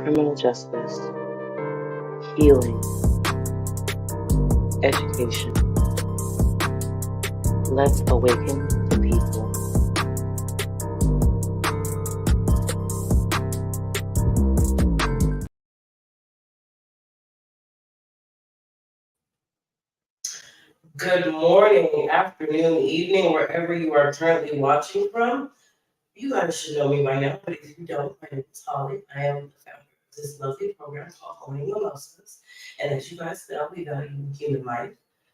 criminal justice, healing, education. Let's awaken the people. Good morning, afternoon, evening, wherever you are currently watching from. You guys should know me by now, but if you don't, my name is Holly. I am the founder of this lovely program called Owning Mimosas. And as you guys know, we value human life,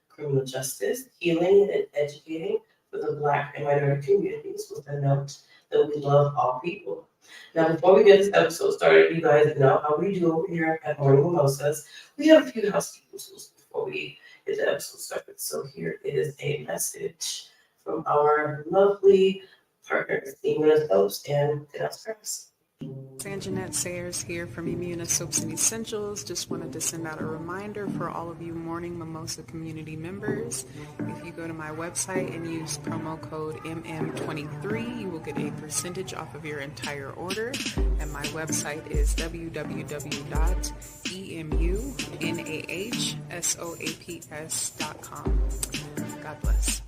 criminal justice, healing, and educating for the Black and minority communities with a note that we love all people. Now, before we get this episode started, you guys know how we do over here at Owning Mimosas. We have a few housekeeping tools before we get the episode started. So here is a message from our lovely partners, Imuna Soaps and Canals Press. Jeanette Sayers here from Imuna Soaps and Essentials. Just wanted to send out a reminder for all of you Morning Mimosa community members. If you go to my website and use promo code MM23, you will get a percentage off of your entire order. And my website is www.emunahsoaps.com. God bless.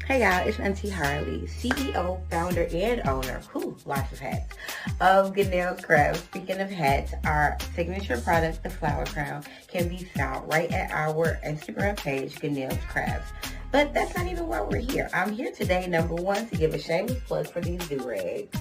Hey y'all, it's Auntie Harley, CEO, founder, and owner, lots of hats, of Ganelle's Crafts. Speaking of hats, our signature product, the Flower Crown, can be found right at our Instagram page, Ganelle's Crafts. But that's not even why we're here. I'm here today, number one, to give a shameless plug for these do-rags,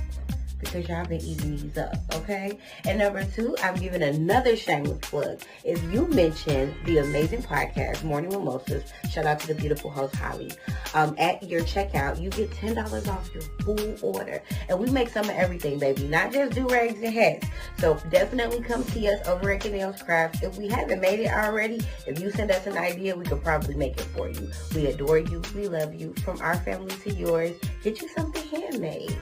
because y'all been eating these up, okay? And number two, I'm giving another shameless plug. If you mention the amazing podcast, Morning Mimosas, shout out to the beautiful host, Holly, at your checkout, you get $10 off your full order. And we make some of everything, baby, not just do-rags and hats. So definitely come see us over at Ganelle's Crafts. If we haven't made it already, if you send us an idea, we could probably make it for you. We adore you. We love you. From our family to yours, get you something handmade.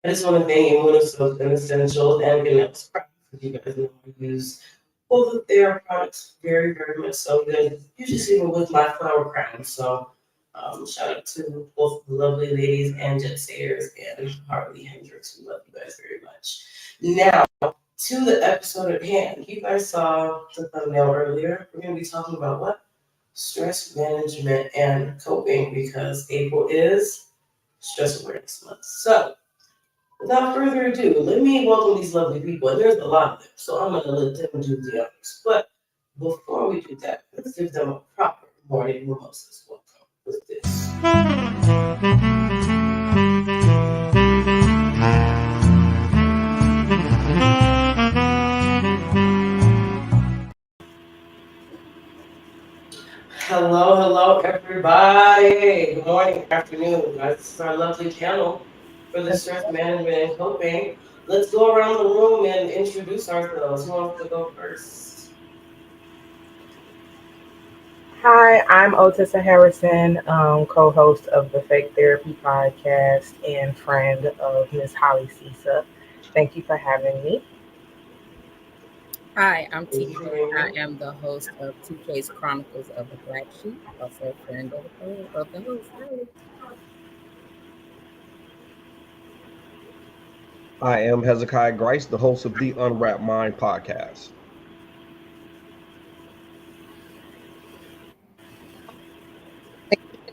I just want to thank Imuna Soaps and Essentials and Ganelle's Press, because you guys know I use both of their products very, very much so. You guys usually see me with my flower crown. So shout out to both the lovely ladies and Jet Sayers and Harley Hendricks. We love you guys very much. Now, to the episode at hand. You guys saw the thumbnail earlier. We're going to be talking about what? Stress management and coping, because April is Stress Awareness Month. So, without further ado, let me welcome these lovely people. And there's a lot of them, so I'm going to let them do the honors. But before we do that, let's give them a proper morning mimosas welcome with this. Hello, everybody. Good morning, afternoon, guys. This is our lovely channel for the stress management and coping. Let's go around the room and introduce ourselves. Who wants to go first? Hi, I'm Otissa Harrison, co-host of the Fake Therapy podcast and friend of Miss Holly Cisa. Thank you for having me. Hi, I'm T. I am the host of 2K's Chronicles of the Black Sheep, also a friend of the host. I am Hezekiah Grice, the host of the Unwrapped Mind podcast.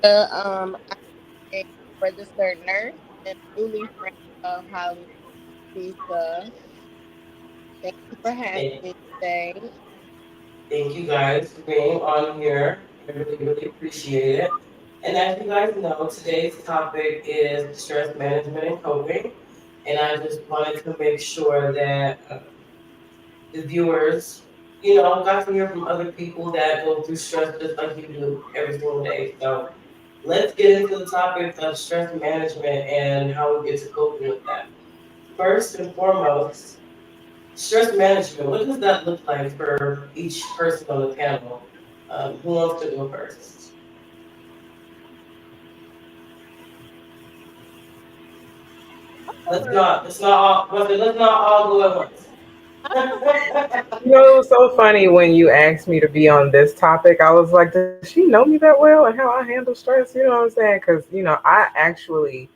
I'm a registered nurse and newly friend of Holly Lisa. Thank you for having me today. Thank you guys for being on here. I really, really appreciate it. And as you guys know, today's topic is stress management and coping. And I just wanted to make sure that the viewers, got to hear from other people that go through stress just like you do every single day. So let's get into the topic of stress management and how we get to coping with that. First and foremost, stress management, what does that look like for each person on the panel? Who wants to go first? Let's not all go at once. It was so funny when you asked me to be on this topic. I was like, does she know me that well and how I handle stress? You know what I'm saying? Because, I actually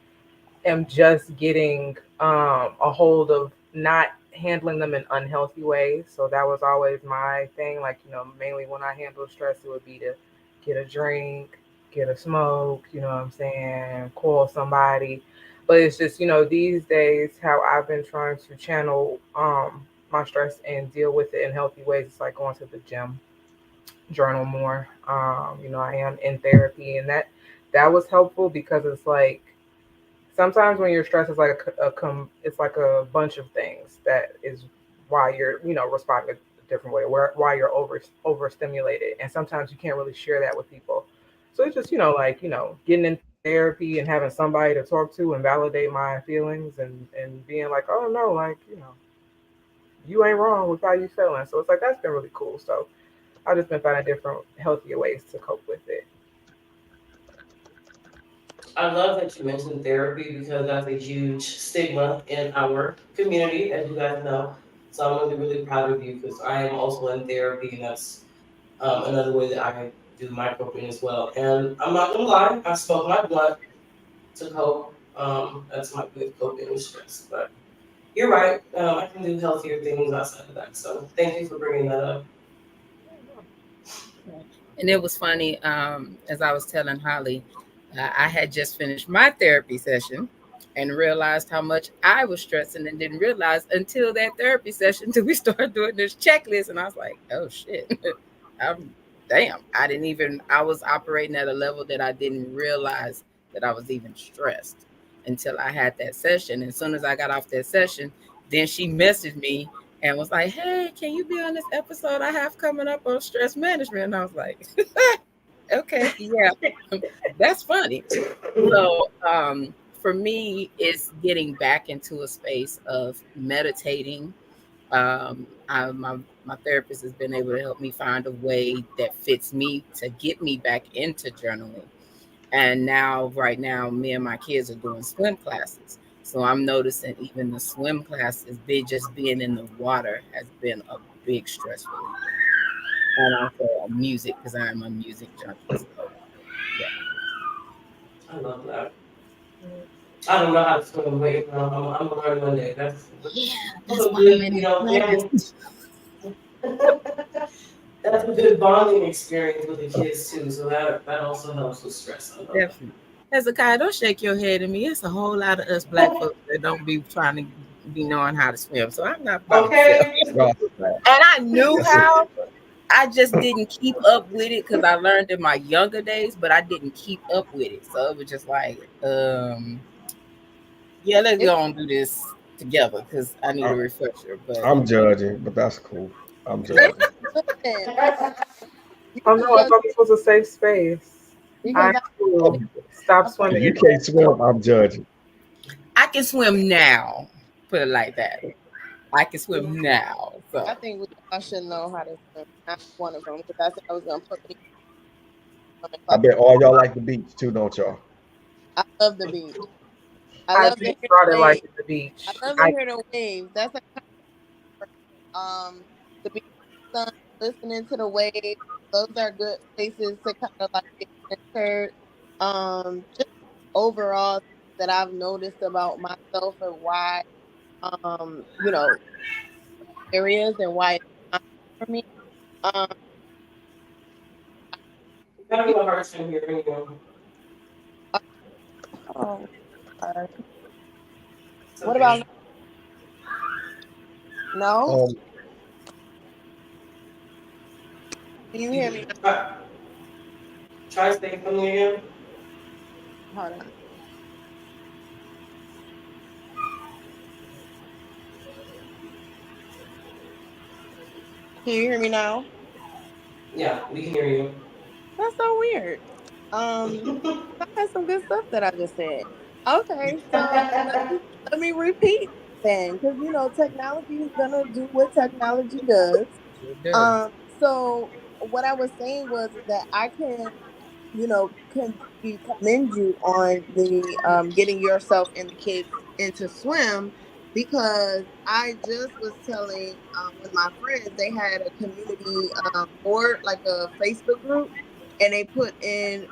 am just getting a hold of not handling them in unhealthy ways. So that was always my thing. Like, mainly when I handle stress, it would be to get a drink, get a smoke, you know what I'm saying, call somebody. But it's just, these days, how I've been trying to channel my stress and deal with it in healthy ways. It's like going to the gym, journal more. I am in therapy, and that was helpful because it's like sometimes when you're stressed, it's like it's like a bunch of things that is why you're responding a different way, why you're overstimulated, and sometimes you can't really share that with people. So it's just like getting in therapy and having somebody to talk to and validate my feelings and being like, oh no, like you ain't wrong with how you feeling. So it's like that's been really cool. So I've just been finding different healthier ways to cope with it. I love that you mentioned therapy because that's a huge stigma in our community, as you guys know. So I'm really proud of you because I am also in therapy, and that's another way that I do my coping as well. And I'm not gonna lie, I smoke my blunt to cope. That's my way of coping with stress. But you're right. I can do healthier things outside of that. So thank you for bringing that up. And it was funny, as I was telling Holly, I had just finished my therapy session and realized how much I was stressing and didn't realize until that therapy session until we started doing this checklist. And I was like, oh shit. I'm, damn. I was operating at a level that I didn't realize that I was even stressed until I had that session. And as soon as I got off that session, then she messaged me and was like, hey, can you be on this episode I have coming up on stress management? And I was like, okay, yeah, that's funny. So for me, it's getting back into a space of meditating. My therapist has been able to help me find a way that fits me to get me back into journaling. And now, right now, me and my kids are doing swim classes. So I'm noticing even the swim classes, just being in the water has been a big stress reliever. And also music, because I am a music junkie. So, yeah. I love that. I don't know how to swim, but I'm gonna learn one day. That's Yeah, that's that's a why I'm good, in that family. class. That's a good bonding experience with the kids too. So that also helps with stress. I love that. Definitely. Hezekiah, don't shake your head at me. It's a whole lot of us black folks that don't be trying to be knowing how to swim. So I'm not by myself. Okay. God, And I knew that's it. how. I just didn't keep up with it because I learned in my younger days, but I didn't keep up with it. So it was just like, yeah, let's It's go and do this together because I need I, a refresher. But I'm judging, but that's cool. I'm it's judging. listen. You Oh can no, I just thought this was a safe space. because I too stop okay. If swimming you in can't swim, I'm judging. I can swim now. Put it like that. I can swim now. I So think we all should know how to swim. I'm one of them because I said I was gonna put me in swimming I class. bet all y'all like the beach too, don't y'all? I love the beach. I I love to just hear the started waves. liking the I beach. love to hear the waves. That's a to be in the sun, listening to the waves. Those are good places to kind of like get centered. Just overall that I've noticed about myself and why areas and why it's not for me. Um, I'm having a hard time hearing you. oh, sorry. It's What about okay. no? Um, Can you hear me You try saying something again. now? Hold on. Can you hear me now? Yeah, we can hear you. That's so weird. I had some good stuff that I just said. Okay, so let me repeat then, because technology is gonna do what technology does. sure does. Um, so what I was saying was that I can, commend you on the getting yourself and the kids into swim because I just was telling one of my friends they had a community board, like a Facebook group, and they put in,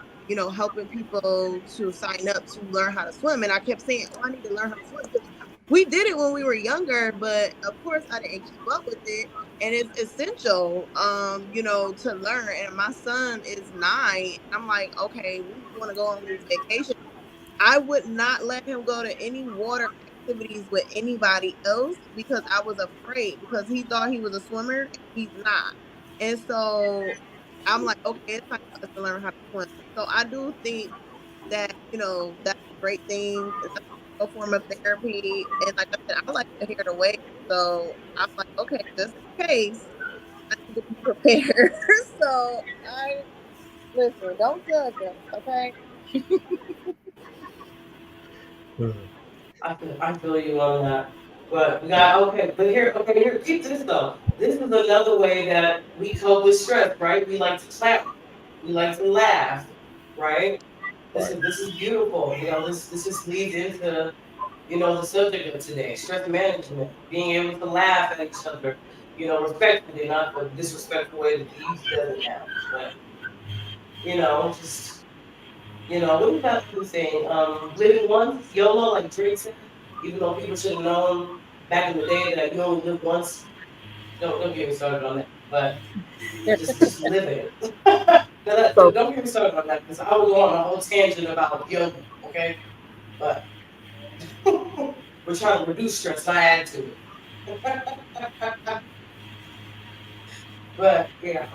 helping people to sign up to learn how to swim. And I kept saying, "Oh, I need to learn how to swim," because we did it when we were younger, but of course I didn't keep up with it. And it's essential, to learn. And my son is 9. I'm like, okay, we want to go on these vacations. I would not let him go to any water activities with anybody else because I was afraid, because he thought he was a swimmer and he's not. And so I'm like, okay, it's time for us to learn how to swim. So I do think that, that's a great thing. That's a form of therapy. And like I said, I like to hear the waves. So I'm like, okay, just in case, I need to be prepared. So I listen, don't judge us, okay? I feel you on that. But we got okay, here, keep this though. This is another way that we cope with stress, right? We like to clap, we like to laugh, right? This Right. is this is beautiful. This just leads into the subject of today, stress management, being able to laugh at each other, respectfully, not the disrespectful way that the youth does it now. But just what is that other saying? Living once, YOLO, like Drake said, even though people should have known back in the day that you only live once. Don't get me started on that. But just live it. No, So don't get me started on that because I will go on a whole tangent about YOLO, okay? But we're trying to reduce stress, not add to it. But yeah,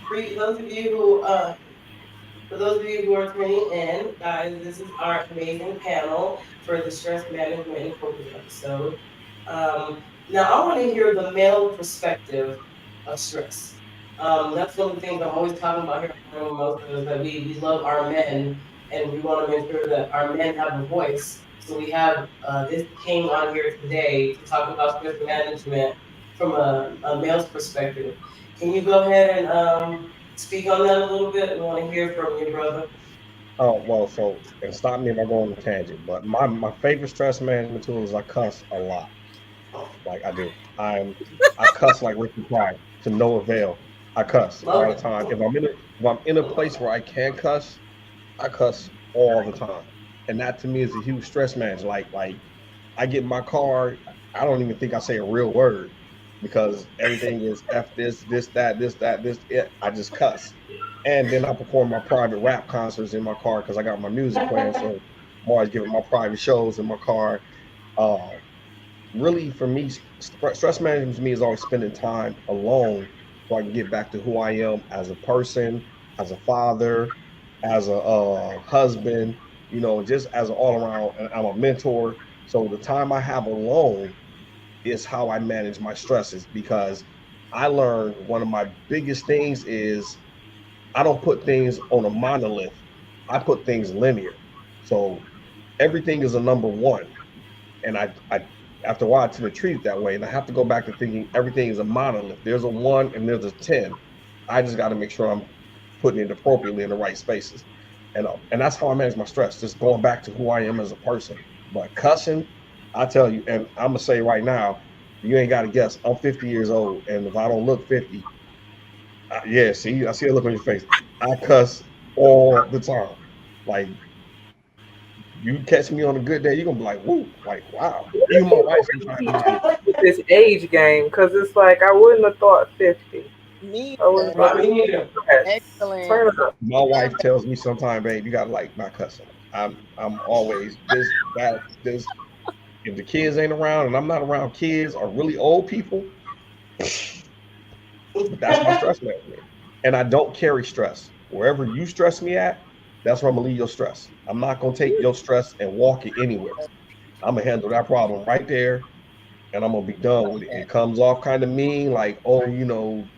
for those of you who for those of you who are tuning in, guys, this is our amazing panel for the stress management and coping episode. Now, I want to hear the male perspective of stress. That's one of the things I'm always talking about here on most of us, that we love our men and we want to make sure that our men have a voice. So we have this king on here today to talk about stress management from a male's perspective. Can you go ahead and speak on that a little bit? We want to hear from you, brother. Oh well, so and stop me if I go on a tangent, but my favorite stress management tool is I cuss a lot. Like I do. I cuss like Ricky Pryor to no avail. I cuss Love all the it. time. If I'm in a place where I can cuss, I cuss all the time. And that to me is a huge stress management. Like I get in my car, I don't even think I say a real word because everything is F this, it. I just cuss. And then I perform my private rap concerts in my car because I got my music playing. So I'm always giving my private shows in my car. Uh, Really, for me, stress management to me is always spending time alone so I can get back to who I am as a person, as a father, as a husband, just as an all around. And I'm a mentor. So the time I have alone is how I manage my stresses because I learned one of my biggest things is I don't put things on a monolith. I put things linear. So everything is a number one. And I after a while I tend to treat it that way. And I have to go back to thinking everything is a monolith. There's a 1 and there's a 10. I just got to make sure I'm putting it appropriately in the right spaces. And that's how I manage my stress, just going back to who I am as a person. But cussing, I tell you, and I'm gonna say right now, you ain't got to guess. I'm 50 years old, and if I don't look 50, yeah, see, I see a look on your face. I cuss all the time. Like you catch me on a good day, you're gonna be like, woo, like wow. what Even are my people wife really sometimes be teaching like, with this age game? Because it's like I wouldn't have thought 50. Me I was either. Right, like, me neither. Excellent. turn it up. my wife tells me sometimes, babe, you gotta like not cuss so much. I'm always this. If the kids ain't around and I'm not around kids or really old people, that's my stress management. And I don't carry stress. Wherever you stress me at, that's where I'm gonna leave your stress. I'm not gonna take your stress and walk it anywhere. I'm gonna handle that problem right there and I'm gonna be done with it. It comes off kind of mean, like, oh,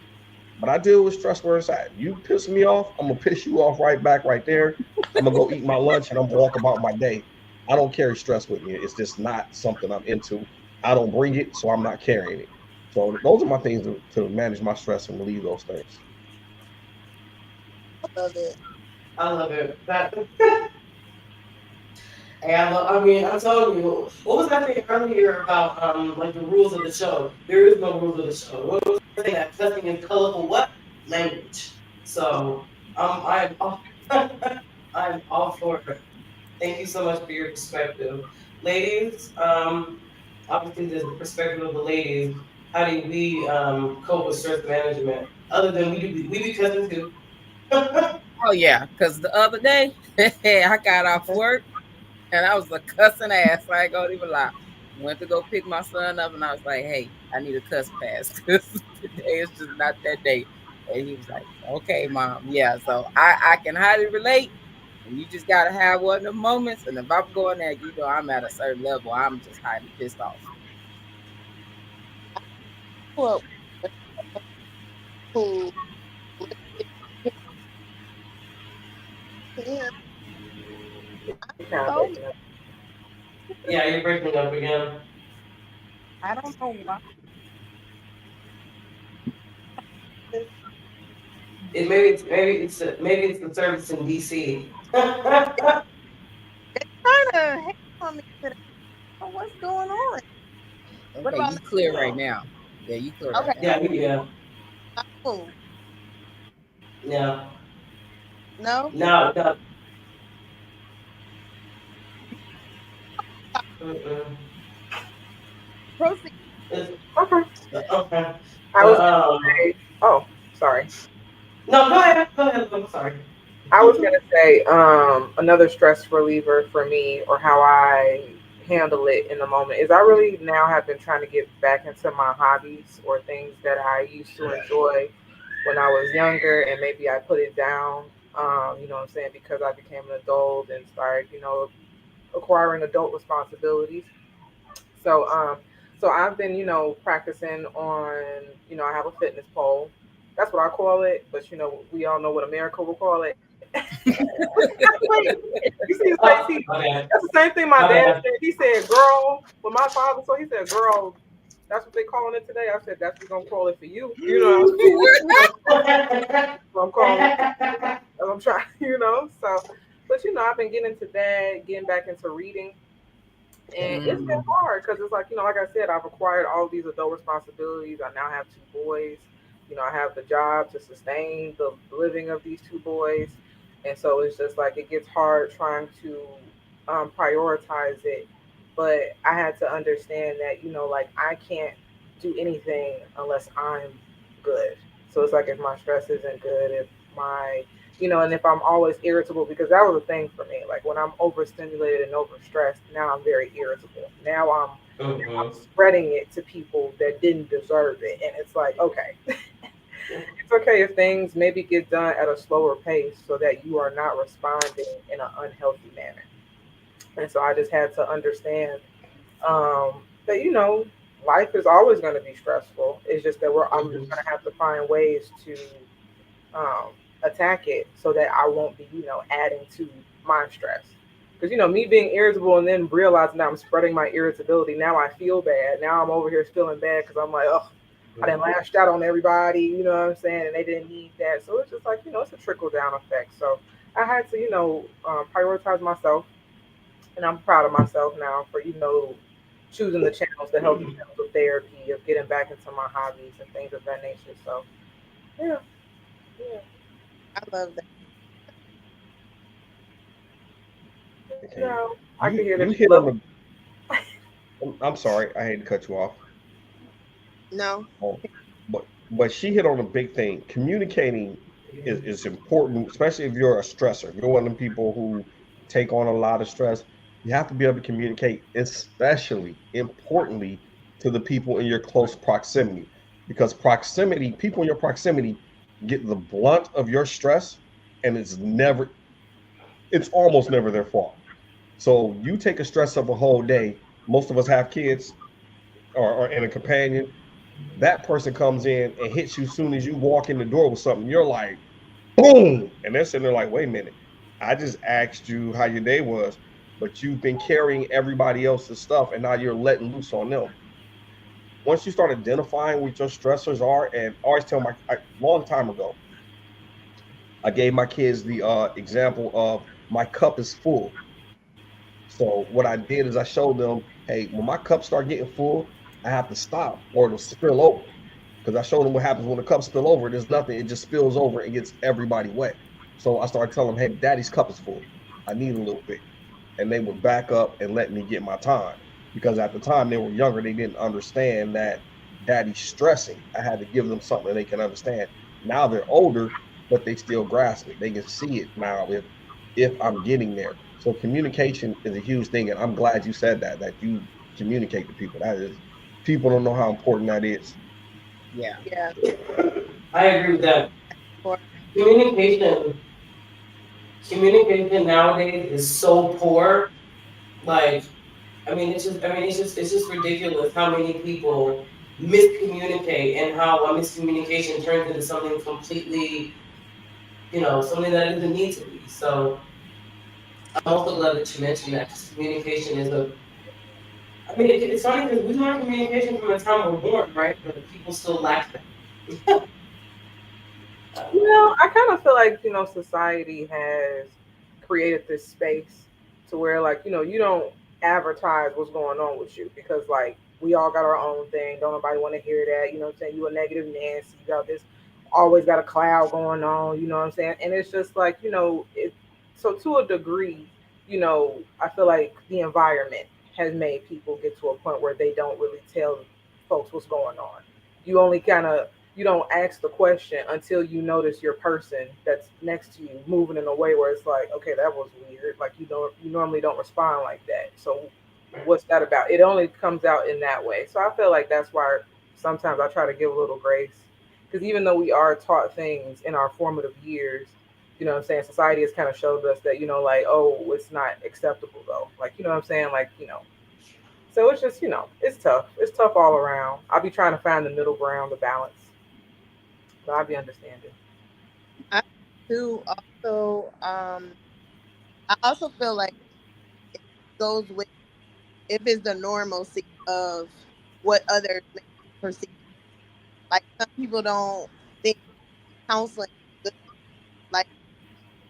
but I deal with stress where it's at. You piss me off, I'm gonna piss you off right back right there. I'm gonna go eat my lunch and I'm gonna walk about my day. I don't carry stress with me. It's just not something I'm into. I don't bring it, so I'm not carrying it. So those are my things to manage my stress and relieve those things. Love it. I love it. That I mean, I'm telling you, what was that thing earlier about like the rules of the show? There is no rules of the show. What was I saying that cussing is colorful what? Language. So I'm all, I'm all for it. Thank you so much for your perspective. Ladies, obviously there's the perspective of the ladies. How do we cope with stress management? Other than we be cussing too. Oh yeah, because the other day I got off work and I was a cussing ass. I ain't gonna even lie. Went to go pick my son up, and I was like, "Hey, I need a cuss pass because today is just not that day." And he was like, "Okay, mom, yeah." So I can highly relate. And you just gotta have one of them moments. And if I'm going there, you know, I'm at a certain level. I'm just highly pissed off. Well, who yeah, You kind of so breaking up. Yeah, you're breaking up again. I don't know why. Maybe it's the service in DC. Kind of hate on me today. What's going on? What Okay, about you clear right No. now. Yeah, you clear now? right Okay, now. Yeah. cool. Yeah. No, No. Mm-mm. proceed. It's, Okay. okay. I But was gonna say, oh, sorry. no, go ahead. Go ahead. I'm sorry. I was gonna say, another stress reliever for me, or how I handle it in the moment, is I really now have been trying to get back into my hobbies or things that I used to enjoy when I was younger, and maybe I put it down. You know what I'm saying? Because I became an adult and started, acquiring adult responsibilities. So, so I've been, practicing on, I have a fitness pole. That's what I call it, but we all know what America will call it. Wait, you see his face? Oh, my bad. That's the same thing my My dad bad. said. He said, "Girl," when my father saw, he said, "Girl, that's what they calling it today." I said, "That's what we're gonna call it for you." You know, what I'm calling. I'm trying. So, but I've been getting into that, getting back into reading. And it's been Mm, hard because it's like, like I said, I've acquired all these adult responsibilities. I now have two boys. I have the job to sustain the living of these two boys. And so it's just like it gets hard trying to prioritize it. But I had to understand that, like I can't do anything unless I'm good. So it's like if my stress isn't good, if my and if I'm always irritable, because that was a thing for me. Like when I'm overstimulated and overstressed, now I'm very irritable. Now I'm Mm-hmm. spreading it to people that didn't deserve it, and it's like, okay, it's okay if things maybe get done at a slower pace, so that you are not responding in an unhealthy manner. And so I just had to understand that life is always going to be stressful. It's just that I'm just going to have to find ways to um, attack it so that I won't be, adding to my stress. Because, me being irritable and then realizing that I'm spreading my irritability, now I feel bad. Now I'm over here feeling bad because I'm like, oh, I didn't lashed out on everybody, you know what I'm saying? And they didn't need that. So it's just like, it's a trickle down effect. So I had to, prioritize myself. And I'm proud of myself now for, choosing the channels, the healthy channels of therapy, of getting back into my hobbies and things of that nature. So, yeah, yeah. I love that. Okay, No, I can hear you that you hit on love. the. I'm sorry, I hate to cut you off. No, Oh, but she hit on a big thing. Communicating is important, especially if you're a stressor. If you're one of them people who take on a lot of stress, you have to be able to communicate, especially importantly to the people in your close proximity. Because proximity, people in your proximity get the blunt of your stress, and it's almost never their fault. So you take a stress of a whole day. Most of us have kids or and a companion. That person comes in and hits you as soon as you walk in the door with something. You're like, boom. And they're sitting there like, wait a minute. I just asked you how your day was, but you've been carrying everybody else's stuff and now you're letting loose on them. Once you start identifying what your stressors are, and I always tell long time ago, I gave my kids the example of my cup is full. So what I did is I showed them, hey, when my cups start getting full, I have to stop or it'll spill over. Because I showed them what happens when the cups spill over. There's nothing; it just spills over and gets everybody wet. So I started telling them, hey, Daddy's cup is full. I need a little bit, and they would back up and let me get my time. Because at the time they were younger, they didn't understand that Daddy's stressing. I had to give them something they can understand. Now they're older, but they still grasp it. They can see it now if I'm getting there. So communication is a huge thing, and I'm glad you said that you communicate to people. That is, people don't know how important that is. Yeah. Yeah. I agree with that. Or Communication, communication nowadays is so poor. Like, it's just ridiculous how many people miscommunicate and how a miscommunication turns into something completely, something that it doesn't need to be. So I'm also glad that you mentioned that 'cause communication is a. It's funny because we learn communication from the time we're born, right? But people still lack that. You know, I kind of feel like, society has created this space to where, like, you don't advertise what's going on with you because, like, we all got our own thing. Don't nobody want to hear that. You know what I'm saying? You a negative Nancy. You got this, always got a cloud going on. You know what I'm saying? And it's just like, so to a degree, I feel like the environment has made people get to a point where they don't really tell folks what's going on. You only kind of you don't ask the question until you notice your person that's next to you moving in a way where it's like, okay, that was weird. Like you normally don't respond like that. So what's that about? It only comes out in that way. So I feel like that's why sometimes I try to give a little grace because even though we are taught things in our formative years, what I'm saying, society has kind of showed us that like, oh, it's not acceptable though. Like what I'm saying, like so it's just it's tough. It's tough all around. I'll be trying to find the middle ground, the balance. But I'll be understanding. I do also I also feel like it goes with if it's the normalcy of what others may perceive. Like some people don't think counseling is good. Like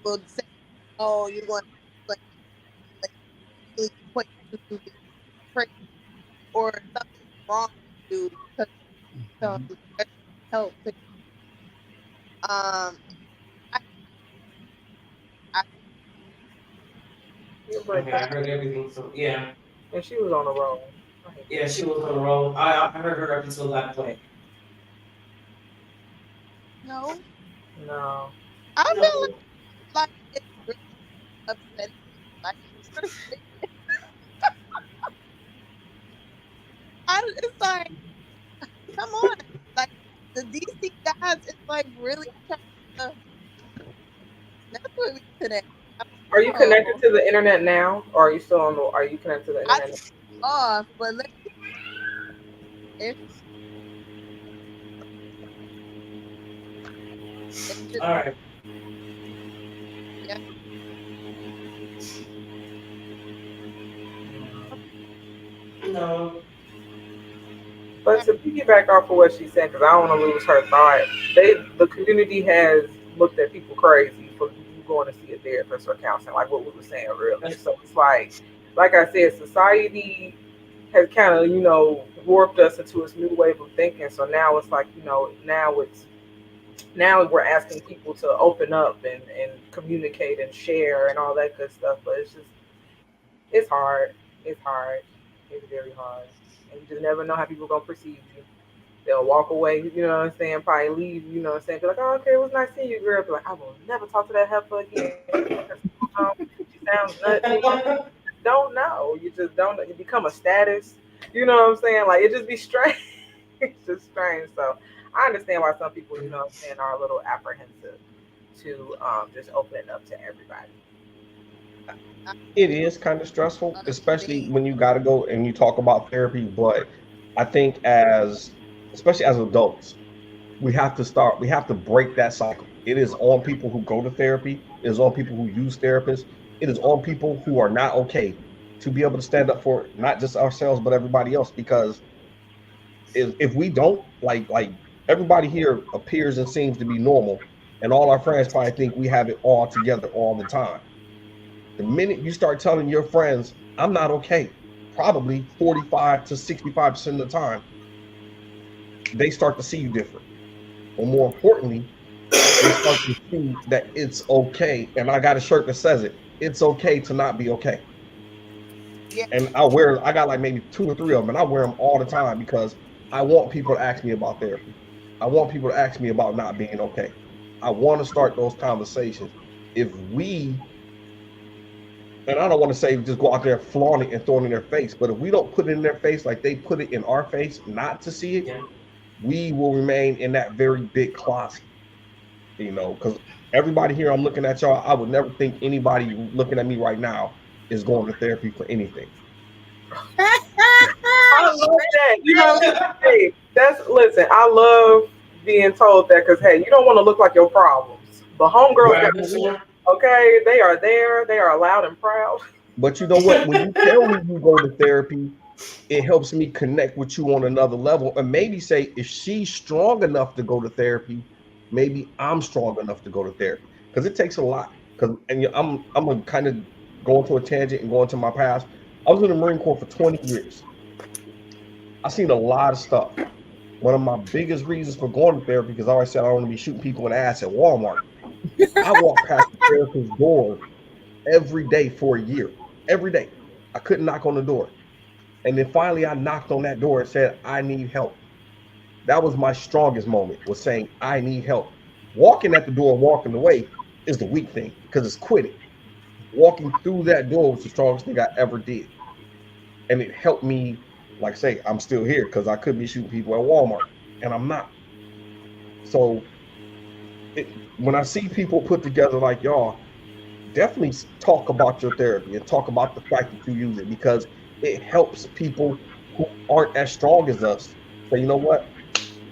people say, oh, you're going to counseling like really equate you to being crazy or something wrong with you because some special help. I, I You break Okay, I up. heard everything. So yeah, And she was on the road. I hate yeah, that. she was on the roll. I heard her up until that point. no, No. I feel No. like it's really upsetting. Like it's like, come on, like the DC guys is like really trying to mess with me today. Are you connected Oh, to the internet now? Or are you still on the are you connected to the I internet? off, but let if if it, All right. yeah, No. But to piggyback off of what she said, because I don't want to lose her thought, the community has looked at people crazy for you going to see a therapist or counseling, like what we were saying earlier. So it's like I said, society has kind of warped us into this new wave of thinking. So now it's like now we're asking people to open up and communicate and share and all that good stuff. But it's hard. It's hard. It's very hard. And you just never know how people are gonna perceive you. They'll walk away, probably leave, be like, oh, okay, it was nice seeing you, girl. Be like, I will never talk to that heifer again. She sounds nutty. Don't know. You just don't know. You become a status. You know what I'm saying? Like it just be strange. It's just strange. So I understand why some people, are a little apprehensive to just opening up to everybody. I It is kind of stressful, especially think when you got to go and you talk about therapy. But I think especially as adults, we have to break that cycle. It is on people who go to therapy. It is on people who use therapists. It is on people who are not okay to be able to stand up for not just ourselves, but everybody else. Because if we don't, like everybody here appears and seems to be normal, and all our friends probably think we have it all together all the time. The minute you start telling your friends, I'm not okay. Probably 45 to 65% of the time, they start to see you different. But more importantly, they start to see that it's okay. And I got a shirt that says it. It's okay to not be okay. Yeah, And I got like maybe two or three of them, and I wear them all the time because I want people to ask me about therapy. I want people to ask me about not being okay. I want to start those conversations. If we, and I don't want to say just go out there flaunting and throwing it in their face, but if we don't put it in their face like they put it in our face, not to see it, Yeah. we will remain in that very big closet. Because everybody here, I'm looking at y'all. I would never think anybody looking at me right now is going to therapy for anything. I love that. You know, hey, that's listen. I love being told that because hey, you don't want to look like your problems. But homegirls Right. got okay. They are there. They are loud and proud. But you know what? When you tell me you go to therapy, it helps me connect with you on another level and maybe say if she's strong enough to go to therapy, maybe I'm strong enough to go to therapy because it takes a lot. Because I'm a kind of going to a tangent and going to my past. I was in the Marine Corps for 20 years. I've seen a lot of stuff. One of my biggest reasons for going to therapy, because I always said I don't want to be shooting people in the ass at Walmart. I walked past the therapist's door every day for a year. Every day. I couldn't knock on the door. And then finally I knocked on that door and said, I need help. That was my strongest moment, was saying, I need help. Walking at the door and walking away is the weak thing because it's quitting. Walking through that door was the strongest thing I ever did. And it helped me, like I say, I'm still here because I could be shooting people at Walmart and I'm not. So when I see people put together like y'all, definitely talk about your therapy and talk about the fact that you use it because it helps people who aren't as strong as us say, you know what,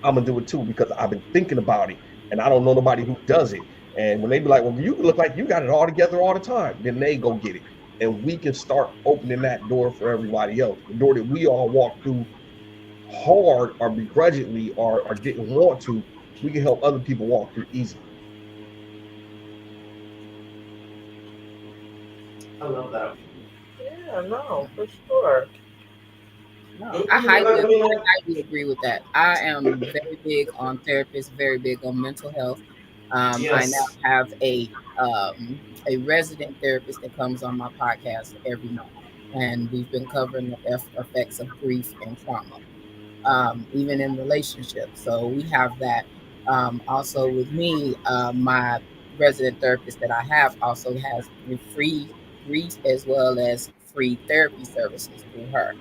I'm gonna do it too because I've been thinking about it and I don't know nobody who does it. And when they be like, well, you look like you got it all together all the time, then they go get it. And we can start opening that door for everybody else. The door that we all walk through hard or begrudgingly or didn't want to, we can help other people walk through easy. I love that. Yeah, no, for sure. No, I I mean, highly agree with that. I am very big on therapists, very big on mental health. I now yes. have a resident therapist that comes on my podcast every month, and we've been covering the effects of grief and trauma, even in relationships. So we have that. Also with me, my resident therapist that I have also has free grief as well as free therapy services through her.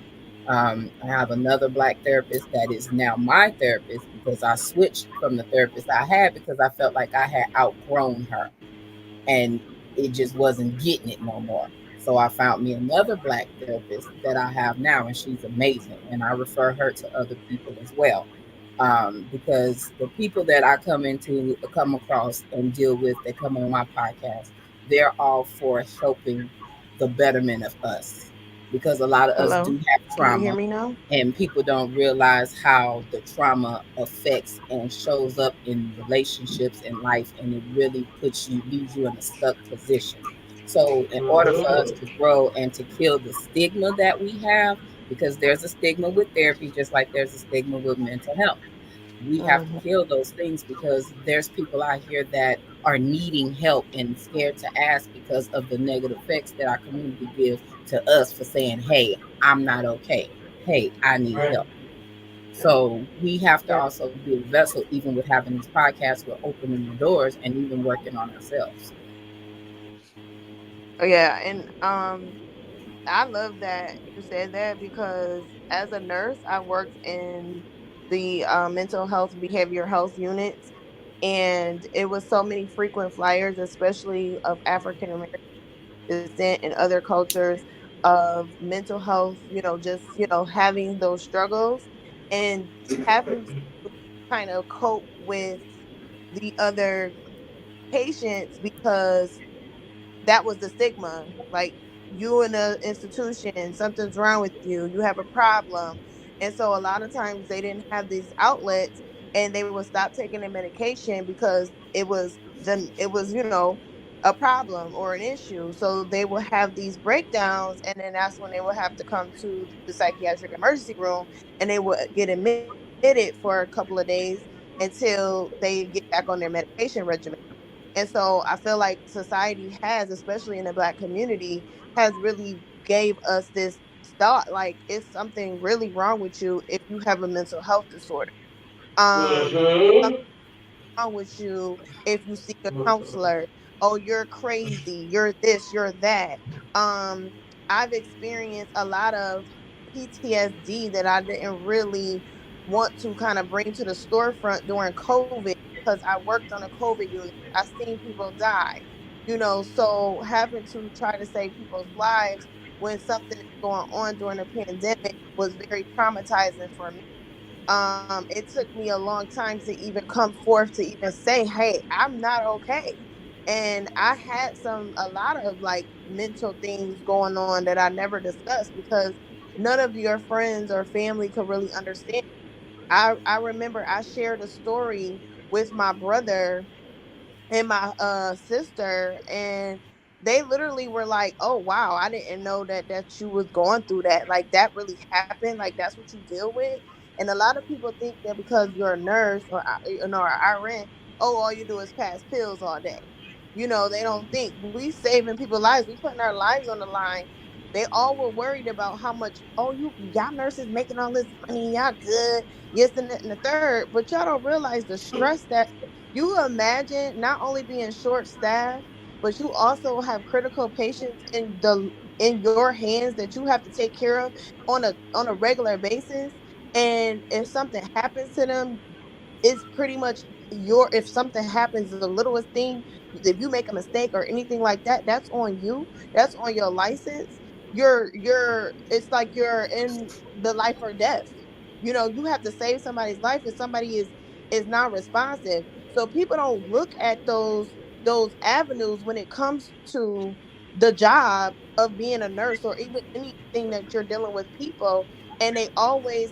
I have another black therapist that is now my therapist because I switched from the therapist I had because I felt like I had outgrown her and it just wasn't getting it no more. So I found me another black therapist that I have now, and she's amazing. And I refer her to other people as well, because the people that I come across and deal with that come on my podcast, they're all for helping the betterment of us, because a lot of us hello. do have Can you hear trauma me now? and people don't realize how the trauma affects and shows up in relationships and life, and it really leaves you in a stuck position. So in order for us Mhm. to grow and to kill the stigma that we have, because there's a stigma with therapy just like there's a stigma with mental health, we have to Hmm. kill those things because there's people out here that are needing help and scared to ask because of the negative effects that our community gives to us for saying, hey, I'm not okay, hey, I need Right. help. So we have to Yeah. also be a vessel, even with having these podcasts, we're opening the doors and even working on ourselves. Oh, yeah, and I love that you said that because as a nurse, I worked in the mental health, behavioral health units, and it was so many frequent flyers, especially of African American descent and other cultures of mental health. Just having those struggles and having to kind of cope with the other patients because that was the stigma. Like, you in a institution, something's wrong with you, you have a problem. And so a lot of times they didn't have these outlets, and they would stop taking their medication because it was a problem or an issue. So they will have these breakdowns, and then that's when they will have to come to the psychiatric emergency room, and they will get admitted for a couple of days until they get back on their medication regimen. And so I feel like society has, especially in the Black community, has really gave us this thought like it's something really wrong with you if you have a mental health disorder. Mm-hmm. Wrong with you if you seek a Mm-hmm. counselor. Oh, you're crazy. You're this, you're that. Um, I've experienced a lot of PTSD that I didn't really want to kind of bring to the storefront during COVID because I worked on a COVID unit. I seen people die, so having to try to save people's lives when something is going on during a pandemic was very traumatizing for me. It took me a long time to even come forth to even say, hey, I'm not okay. And I had a lot of like mental things going on that I never discussed because none of your friends or family could really understand. I remember I shared a story with my brother and my sister, and they literally were like, oh wow, I didn't know that you was going through that, like that really happened, like that's what you deal with. And a lot of people think that because you're a nurse or RN, oh, all you do is pass pills all day. They don't think we saving people's lives, we putting our lives on the line. They all were worried about how much, oh, y'all nurses making all this money, y'all good, yes, and the third, but y'all don't realize the stress that you imagine not only being short staffed, but you also have critical patients in your hands that you have to take care of on a regular basis. And if something happens to them, it's pretty much if something happens, the littlest thing, if you make a mistake or anything like that, that's on you. That's on your license. It's like you're in the life or death. You have to save somebody's life if somebody is not responsive. So people don't look at those avenues when it comes to the job of being a nurse or even anything that you're dealing with people, and they always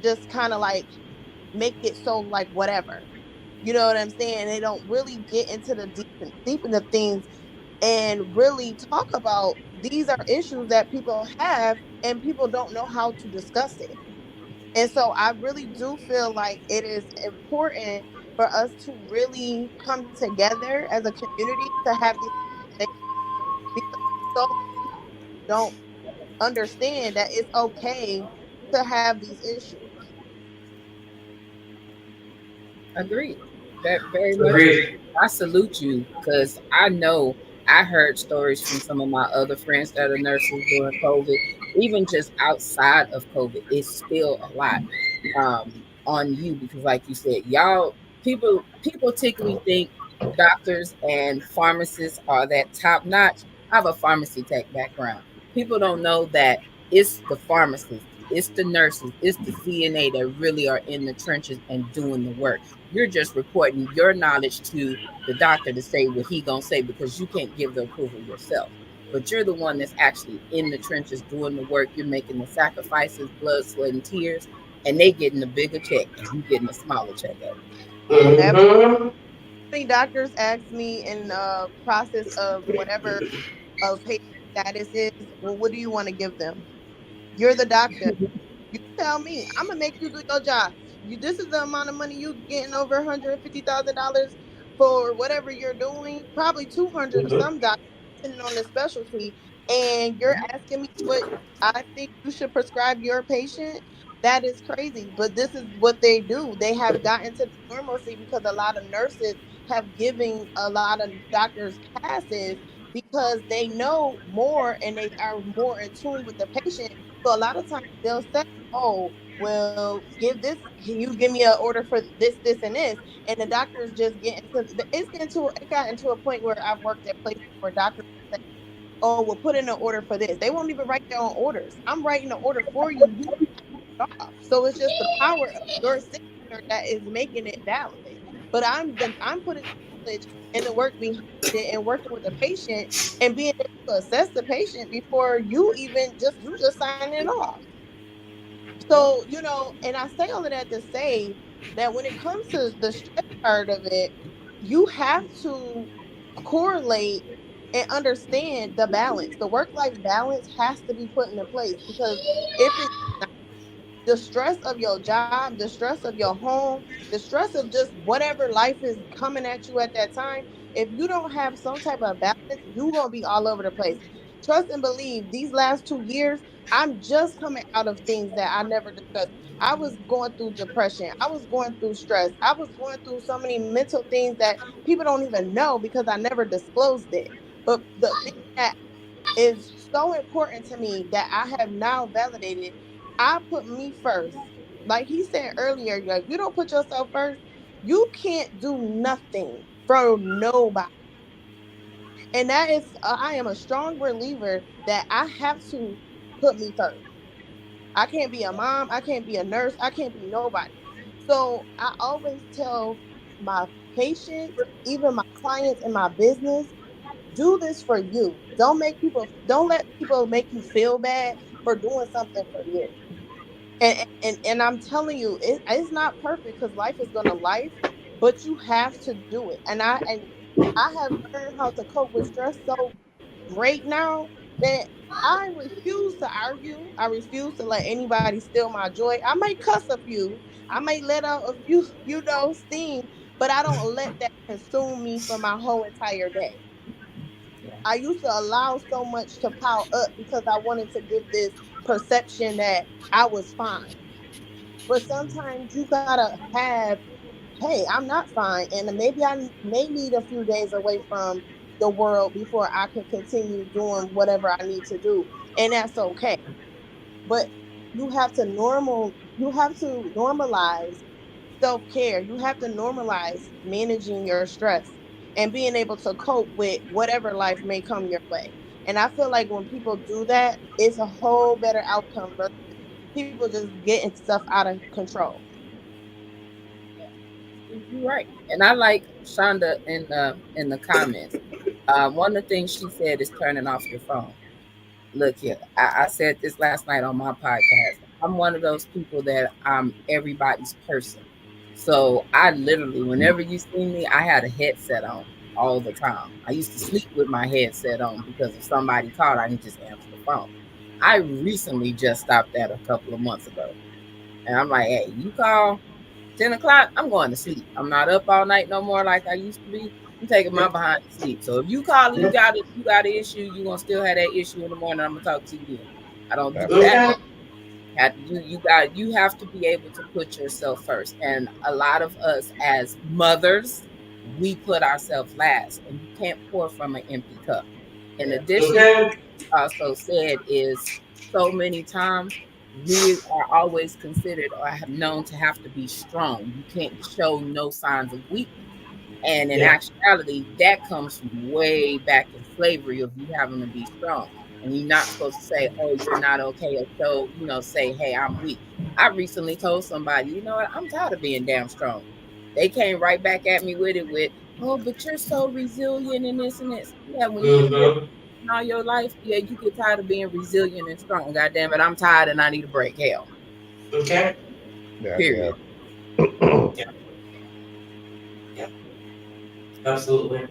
just kind of like make it so like whatever. You know what I'm saying? They don't really get into the deep into things and really talk about these are issues that people have and people don't know how to discuss it. And so I really do feel like it is important for us to really come together as a community to have these conversations because so don't understand that it's okay to have these issues. Agreed. That very much. Agreed. I salute you because I know I heard stories from some of my other friends that are nurses during COVID, even just outside of COVID. It's still a lot on you because, like you said, y'all people typically think doctors and pharmacists are that top notch. I have a pharmacy tech background. People don't know that it's the pharmacists, it's the nurses, it's the CNA that really are in the trenches and doing the work. You're just reporting your knowledge to the doctor to say what he gonna say because you can't give the approval yourself. But you're the one that's actually in the trenches doing the work. You're making the sacrifices, blood, sweat, and tears, and they getting a bigger check, and you getting a smaller check at it. Absolutely. Mm-hmm. Doctors ask me in the process of whatever a patient status is, well, what do you want to give them? You're the doctor. You tell me. I'm gonna make you do your job. This is the amount of money you getting, over $150,000 for whatever you're doing. Probably 200 for some doctors, depending on the specialty. And you're asking me what I think you should prescribe your patient. That is crazy. But this is what they do. They have gotten to the normalcy because a lot of nurses have given a lot of doctors passes because they know more and they are more in tune with the patient. So a lot of times they'll say, oh, well, give this. Can you give me an order for this, and this? And the doctors just get into it got into a point where I've worked at places where doctors say, oh, we'll put in an order for this. They won't even write their own orders. I'm writing the order for you. You off. So it's just the power of your signature that is making it valid. But I'm putting the knowledge and the work behind it and working with the patient and being able to assess the patient before you just signing it off. So, and I say all of that to say that when it comes to the stress part of it, you have to correlate and understand the balance. The work life balance has to be put into place, because if it's the stress of your job, the stress of your home, the stress of just whatever life is coming at you at that time, if you don't have some type of balance, you're going to be all over the place. Trust and believe, these last 2 years, I'm just coming out of things that I never discussed. I was going through depression. I was going through stress. I was going through so many mental things that people don't even know because I never disclosed it. But the thing that is so important to me that I have now validated. I put me first. Like he said earlier, like you don't put yourself first, you can't do nothing for nobody. And that is, I am a strong believer that I have to put me first. I can't be a mom, I can't be a nurse, I can't be nobody. So I always tell my patients, even my clients in my business, do this for you. Don't let people make you feel bad for doing something for you. And I'm telling you, it's not perfect because life is gonna life, but you have to do it. And I have learned how to cope with stress so great now that I refuse to argue. I refuse to let anybody steal my joy. I might cuss a few, I might let out a few, steam, but I don't let that consume me for my whole entire day. Yeah. I used to allow so much to pile up because I wanted to give this perception that I was fine. But sometimes you gotta have, hey, I'm not fine, and maybe I may need a few days away from the world before I can continue doing whatever I need to do, and that's okay. But you have to normalize self-care. You have to normalize managing your stress and being able to cope with whatever life may come your way. And I feel like when people do that, it's a whole better outcome versus people just getting stuff out of control. Yeah. You're right. And I like Shonda in the comments. One of the things she said is turning off your phone. Look here, I said this last night on my podcast. I'm one of those people that I'm everybody's person. So I literally, whenever you see me, I had a headset on all the time. I used to sleep with my headset on because if somebody called, I can just answer the phone. I recently just stopped that a couple of months ago. And I'm like, hey, you call 10 o'clock, I'm going to sleep. I'm not up all night no more like I used to be. I'm taking my Yep. behind to sleep. So if you call and Yep. you got an issue, you're gonna still have that issue in the morning. I'm gonna talk to you then. I don't do That that. part. Okay. You have to be able to put yourself first. And a lot of us as mothers, we put ourselves last, and you can't pour from an empty cup. In Yeah. addition, Okay. also said is so many times we are always considered or have known to have to be strong. You can't show no signs of weakness. And in Yeah. actuality, that comes from way back in slavery of you having to be strong. And you're not supposed to say, oh, you're not okay. Or so, say, hey, I'm weak. I recently told somebody, you know what, I'm tired of being damn strong. They came right back at me with it with, oh, but you're so resilient and this and this. Yeah, when you done been Mm-hmm. all your life, yeah, you get tired of being resilient and strong. God damn it, I'm tired and I need a break. Hell, Okay. Yeah. period. Yeah. Yeah. Yeah. Absolutely.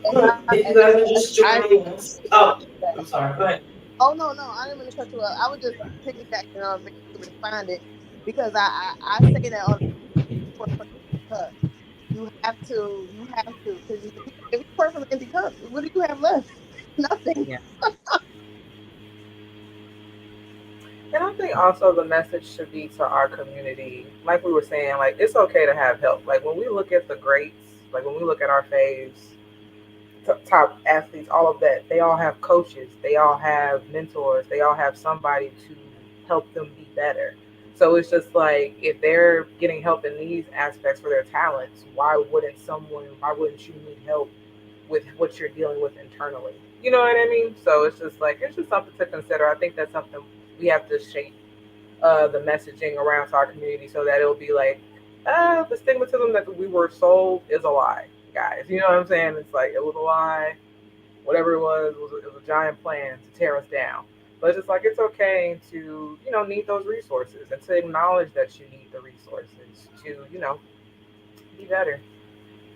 And But if you and guys are just I joining us, oh, that. I'm sorry. Go ahead. Oh no, no, I didn't mean to cut you up. I was just piggybacking on maybe you responded because I say that on the cup. You have to because if you pour from an empty cup, what do you have left? Nothing. Yeah, And I think also the message should be to our community, like we were saying, like it's okay to have help. Like when we look at the greats, like when we look at our faves, top athletes, all of that, they all have coaches, they all have mentors, they all have somebody to help them be better. So it's just like if they're getting help in these aspects for their talents, why wouldn't you need help with what you're dealing with internally? You know what I mean? So it's just something to consider. I think that's something we have to shape the messaging around to our community so that it'll be like, the stigmatism that we were sold is a lie, guys. You know what I'm saying? It's like it was a lie. Whatever it was a giant plan to tear us down. But it's just like it's okay to need those resources and to acknowledge that you need the resources to be better.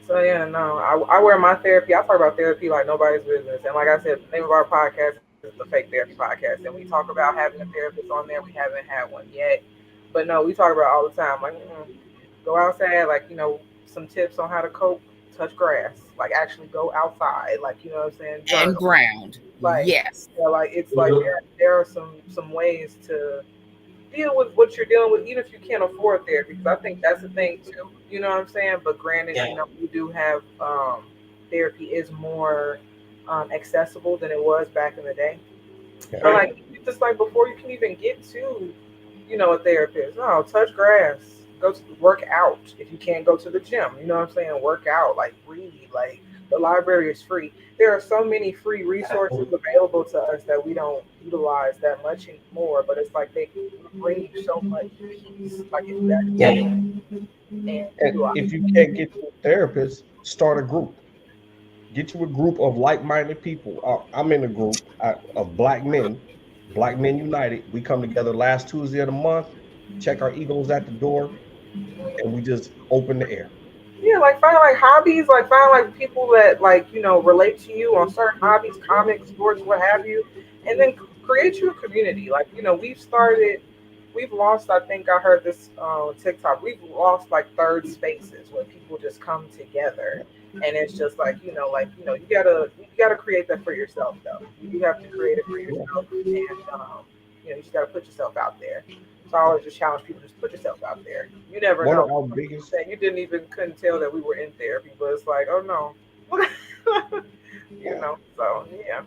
So yeah, no, I wear my therapy. I talk about therapy like nobody's business. And like I said, the name of our podcast is the Fake Therapy Podcast, and we talk about having a therapist on there. We haven't had one yet, but no, we talk about it all the time. Like, go outside, like some tips on how to cope. Touch grass, like actually go outside, like what I'm saying, And journal, ground. like Yes. yeah, like it's like Mhm. there are some ways to deal with what you're dealing with, even if you can't afford therapy. Because I think that's the thing too. You know what I'm saying? But granted, Yeah. we do have therapy is more accessible than it was back in the day. Yeah. But Right. like just like before you can even get to, a therapist, no, touch grass, go to work out if you can't go to the gym. You know what I'm saying? Work out, like read, like the library is free. There are so many free resources Exactly. available to us that we don't utilize that much anymore. But it's like they bring you so much peace, like if you actually Yeah. sit and And utilize. if you can't get to a therapist, start a group. Get you a group of like-minded people. I'm in a group of Black Men United. We come together last Tuesday of the month, check our egos at the door, and we just open the air. Yeah, like find like hobbies, like find like people that like relate to you on certain hobbies, comics, sports, what have you, and then create you a community. Like we've lost. I think I heard this on TikTok. We've lost like third spaces where people just come together, and it's just like you gotta create that for yourself though. You have to create it for Yeah. yourself, and you just gotta put yourself out there. So I always just challenge people: just put yourself out there. You never One of know. our biggest, That you didn't even couldn't tell that we were in therapy, but it's like, oh no, yeah. So yeah,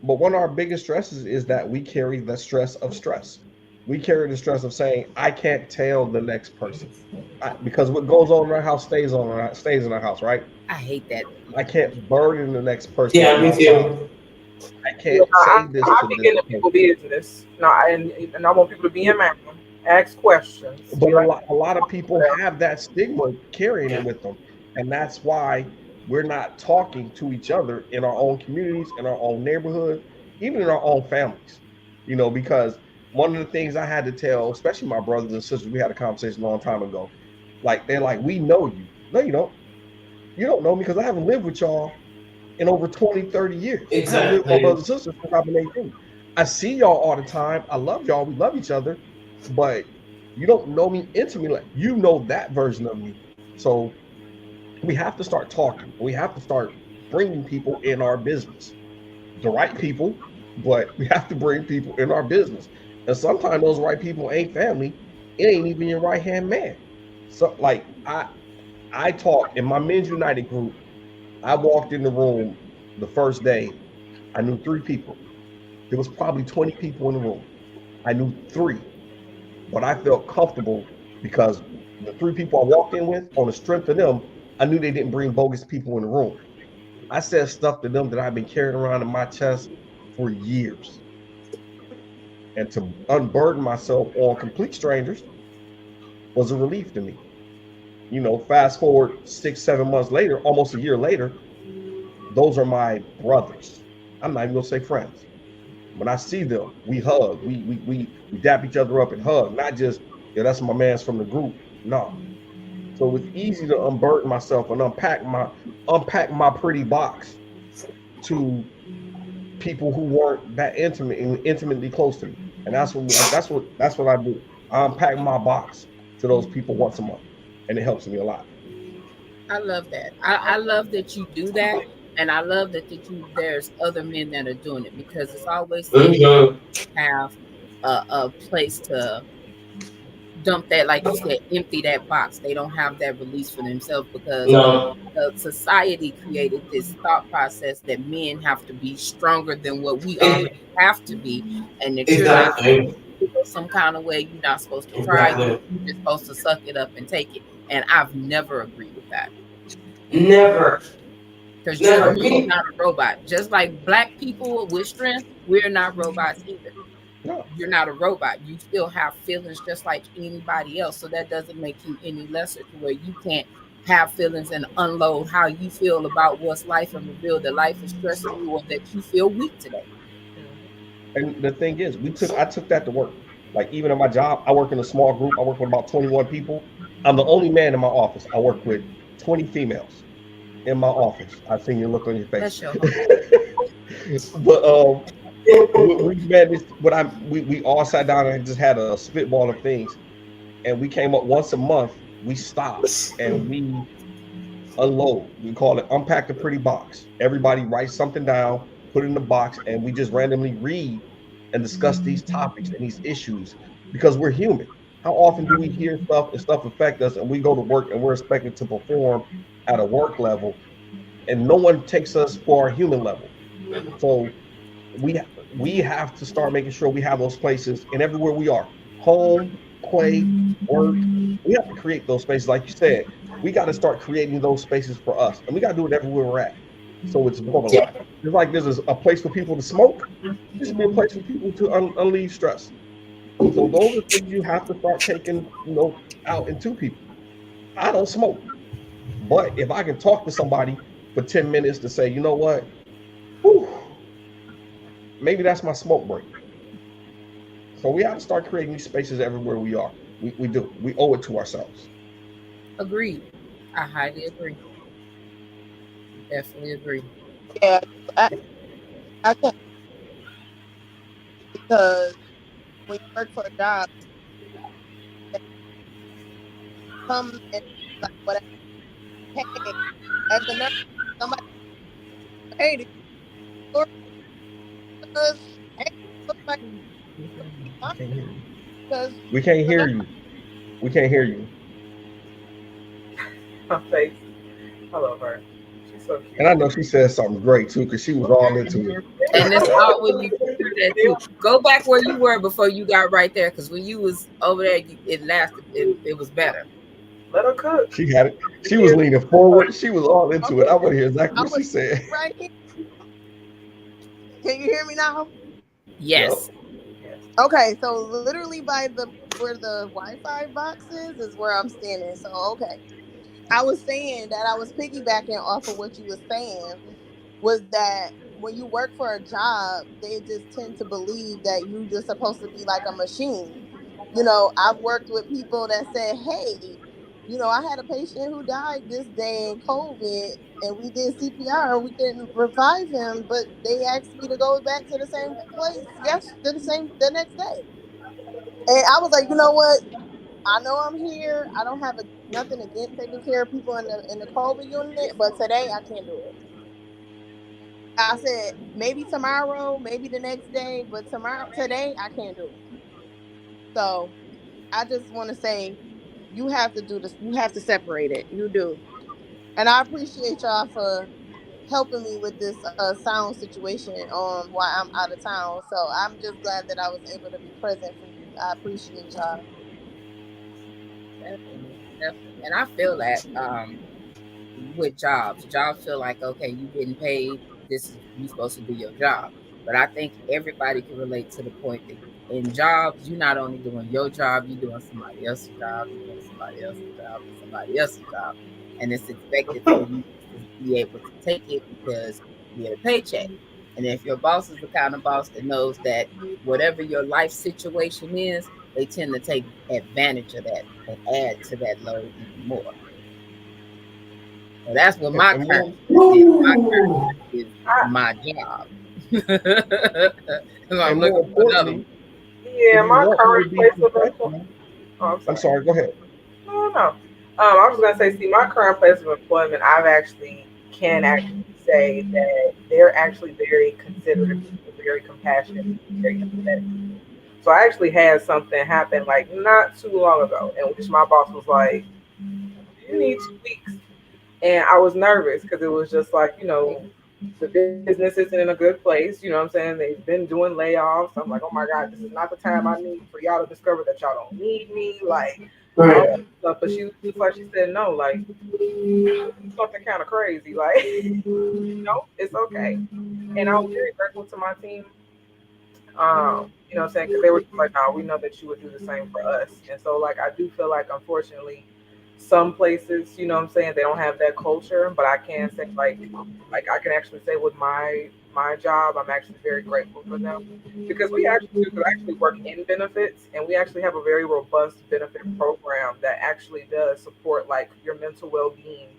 But one of our biggest stresses is that we carry the stress of stress. We carry the stress of saying, I can't tell the next person. Because what goes on in our house stays in our house, right? I hate that. I can't burden the next person with Yeah, me my problem. too. I yeah. can't I, say this I to be this getting into person. people business. No, and I want people to be in man, ask questions, But be like, a lot of people well, have that stigma carrying it Yeah. with them. And that's why we're not talking to each other in our own communities, in our own neighborhoods, even in our own families. Because one of the things I had to tell, especially my brothers and sisters, we had a conversation a long time ago. Like, they're like, we know you. No, you don't. You don't know me because I haven't lived with y'all in over 20, 30 years. I haven't lived with my Exactly. brothers and sisters since I've been 18. I see y'all all the time. I love y'all. We love each other. But you don't know me intimately. Like, you know that version of me. So we have to start talking. We have to start bringing people in our business. The right people, but we have to bring people in our business. And sometimes those right people ain't family. It ain't even your right hand man. So like I talk in my men's united group. I walked in the room the first day. I knew three people. There was probably 20 people in the room. I knew three, but I felt comfortable because the three people I walked in with, on the strength of them, I knew they didn't bring bogus people in the room. I said stuff to them that I've been carrying around in my chest for years. And to unburden myself on complete strangers was a relief to me. Fast forward 6, 7 months later, almost a year later, those are my brothers. I'm not even gonna say friends. When I see them, we hug. We dap each other up and hug. Not just, yeah, that's my man's from the group. No. So it's easy to unburden myself and unpack my pretty box to people who weren't that intimate and intimately close to me. And that's what I do. I unpack my box to those people once a month, and it helps me a lot. I love that. I love that you do that. And I love that there's other men that are doing it because it's always said Mhm. have a place to dump that, like you said, empty that box. They don't have that release for themselves because No. the society created this thought process that men have to be stronger than what we E- already have to be, and that you're not Exactly. feel some kind of way. You're not supposed to cry. Exactly. You're just supposed to suck it up and take it. And I've never agreed with that Never. because you're Never. not a robot. Just like black people with strength, we're not robots either. No. You're not a robot. You still have feelings just like anybody else. So that doesn't make you any lesser to where you can't have feelings and unload how you feel about what's life and reveal that life is stressing you or that you feel weak today. And the thing is, I took that to work. Like, even in my job, I work in a small group. I work with about 21 people. I'm the only man in my office. I work with 20 females. in my office. I seen your look on your face. Bless your heart. But we managed. What I we all sat down and just had a spitball of things, and we came up once a month. We stop and we unload. We call it unpack the pretty box. Everybody writes something down, put it in the box, and we just randomly read and discuss these topics and these issues because we're human. How often do we hear stuff and stuff affect us, and we go to work and we're expected to perform at a work level, and no one takes us for our human level. So we we have to start making sure we have those places in everywhere we are, home, play, work. We have to create those spaces, like you said. We got to start creating those spaces for us, and we got to do it everywhere we're at. So it's normalized. Just like there's a place for people to smoke, there should be a place for people to unleash stress. So those are things you have to start taking, out into people. I don't smoke, but if I can talk to somebody for 10 minutes to say, you know what, whew, maybe that's my smoke break. So we have to start creating these spaces everywhere we are. We do. We owe it to ourselves. Agreed. I highly agree. Definitely agree. Yeah, I, I can't because when you work for a job, they come and like whatever. Hey, as a nurse, somebody, hey, did you work with us? Hey, look like We can't hear you. because We can't you know, hear you. We can't hear you. My face. I love her. She's so And I cute. know she said something great too, because she was all into it. And it's hard when you hear that too. Go back where you were before you got right there, because when you was over there, it lasted. It was better. Let her cook. She had it. She was Yeah. leaning forward. She was all into it. I want to hear exactly I'm what she gonna said. right here. Can you hear me now? Yes. Yep. Okay, so literally by the where the Wi-Fi box is where I'm standing. So okay, I was saying that I was piggybacking off of what you were saying was that when you work for a job, they just tend to believe that you just supposed to be like a machine. I've worked with people that said, "Hey, I had a patient who died this day in COVID, and we did CPR, and we didn't revive him, but they asked me to go back to the same place, yes, the next day." And I was like, you know what? I know I'm here. I don't have nothing against taking care of people in the COVID unit, but today I can't do it. I said maybe tomorrow, maybe the next day, but today I can't do it. So I just want to say you have to do this. You have to separate it. You do, and I appreciate y'all for helping me with this sound situation while I'm out of town. So I'm just glad that I was able to be present for you. I appreciate y'all. Definitely. Definitely. And I feel that. With jobs feel like, okay, you getting paid, this is you supposed to do your job. But I think everybody can relate to the point that in jobs you're not only doing your job, you're doing somebody else's job, you're doing somebody else's job and somebody else's job, and it's expected for you to be able to take it because you get a paycheck. And if your boss is the kind of boss that knows that whatever your life situation is, they tend to take advantage of that and add to that load even more. So that's what my And current more, stress is. My current Woo! stress is I, my job. So I'm and looking more for another one. importantly, yeah, if you my want me to current be place of employment. professional, Oh, I'm I'm sorry. sorry. Go ahead. No, no. I was gonna say, see, my current place of employment, I've actually can actually say that they're actually very considerate people, very compassionate people, very empathetic. So I actually had something happen like not too long ago, in which my boss was like, "You need 2 weeks," and I was nervous because it was just like, the business isn't in a good place. You know what I'm saying? They've been doing layoffs. I'm like, oh my God, this is not the time I need for y'all to discover that y'all don't need me. Like, all Right. this stuff. But she was just like, she said, no, like, something kind of crazy. Like, no, it's okay. And I was very grateful to my team. You know what I'm saying? Because they were just like, nah, we know that you would do the same for us. And so, like, I do feel like, unfortunately, some places, you know what I'm saying, they don't have that culture. But I can say, like I can actually say with my job, I'm actually very grateful for them because we actually do actually work in benefits, and we actually have a very robust benefit program that actually does support like your mental well being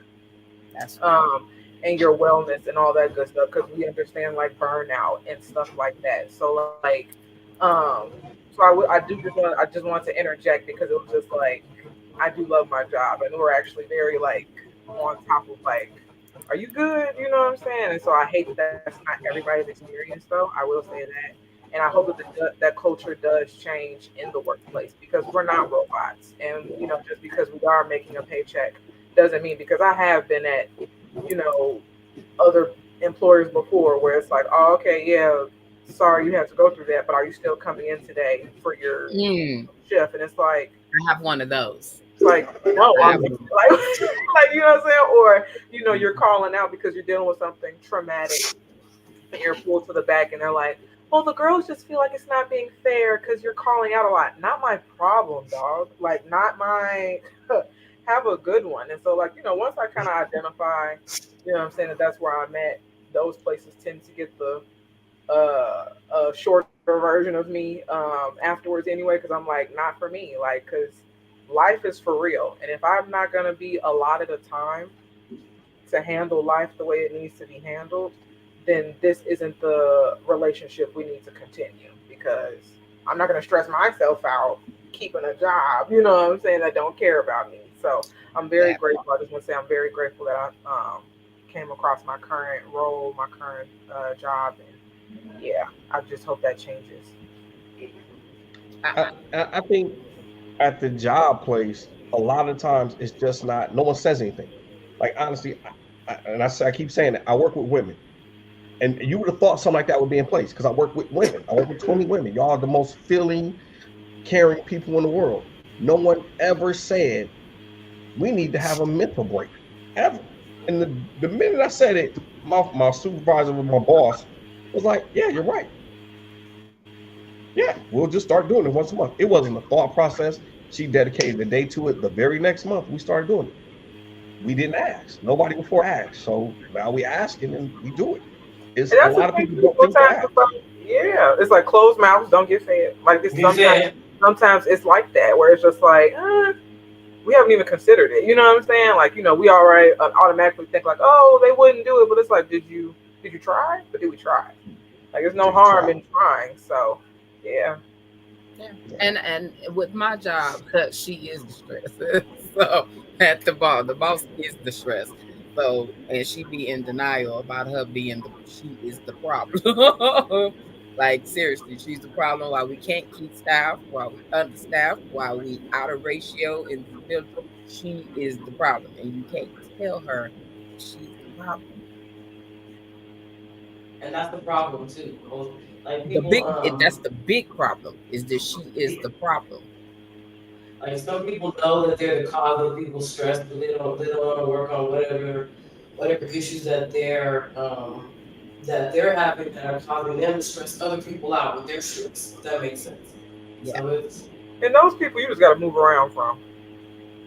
That's right. um, and your wellness and all that good stuff because we understand like burnout and stuff like that. So like, um, I do just want to interject because it was just like I do love my job and we're actually very like on top of like, are you good? You know what I'm saying? And so I hate that that's not everybody's experience though. I will say that. And I hope that that culture does change in the workplace because we're not robots. And, you know, just because we are making a paycheck doesn't mean because I have been at, you know, other employers before where it's like, oh, okay, yeah, sorry you have to go through that, but are you still coming in today for your Mm, shift? And I have one of those. it's like, no, I I'm have like, one. like, you know what I'm saying? Or, you know, you're calling out because you're dealing with something traumatic and you're pulled to the back and they're like, well, the girls just feel like it's not being fair because you're calling out a lot. Not my problem, dog. Like, not my, have a good one. And so, like, you know, once I kind of identify, you know what I'm saying, that that's where I'm at, those places tend to get the shorter version of me afterwards anyway, because I'm like, not for me. Like, because life is for real. And if I'm not going to be allotted a time to handle life the way it needs to be handled, then this isn't the relationship we need to continue because I'm not going to stress myself out keeping a job, you know what I'm saying, that don't care about me. So I'm very That grateful. I just want to say I'm very grateful that I came across my current role, my current job. And yeah, I just hope that changes. I, I think at the job place, a lot of times it's just not. No one says anything. Like honestly, I keep saying it. I work with women, and you would have thought something like that would be in place because I work with women. I work with 20 women. Y'all are the most feeling, caring people in the world. No one ever said we need to have a mental break ever. And the minute I said it, my supervisor with my boss was like, "Yeah, you're right. Yeah, we'll just start doing it once a month." It wasn't a thought process. She dedicated the day to it. The very next month, we started doing it. We didn't ask. Nobody before asked. So now we asking and we do it. It's And a that's the lot of thing. people don't People think to times ask. it's like, yeah, it's like closed mouths don't get fed. Like this You sometimes. said Sometimes it's like that where it's just like, we haven't even considered it. You know what I'm saying? Like, you know, we already automatically think like, oh, they wouldn't do it, but it's like, did you try? But did we try? Like, there's no Did you harm try? in trying. So, yeah. Yeah. Yeah. And with my job, she is the stress. So at the boss is the stress. So and she be in denial about her being she is the problem. Like seriously, she's the problem why we can't keep staff, why we understaffed, why we out of ratio in the building. She is the problem. And you can't tell her that she's the problem. and that's the problem too. Like The people, that's the big problem is that she is the problem. like some people know that they're the cause of people's stress, but they don't want to work on whatever issues that they're having that are causing them to stress other people out with their stress. If that makes sense. Yeah. So it's And those people you just got to move around from.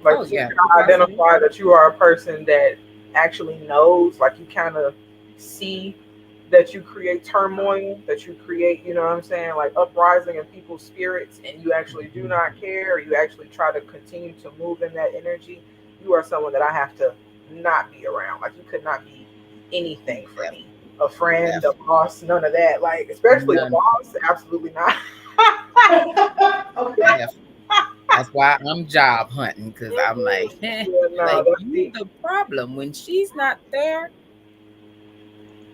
Like Oh to yeah. identify that you are a person that actually knows, like you kind of see that you create turmoil, that you create, you know what I'm saying, like uprising in people's spirits, and you actually do not care, you actually try to continue to move in that energy, you are someone that I have to not be around. Like you could not be anything for Yeah. me. A friend, a Definitely. boss, none of that. Like, especially a None. boss, absolutely not. okay. Definitely. That's why I'm job hunting because I'm like, Yeah, no, like that's you deep. the problem. When she's not there,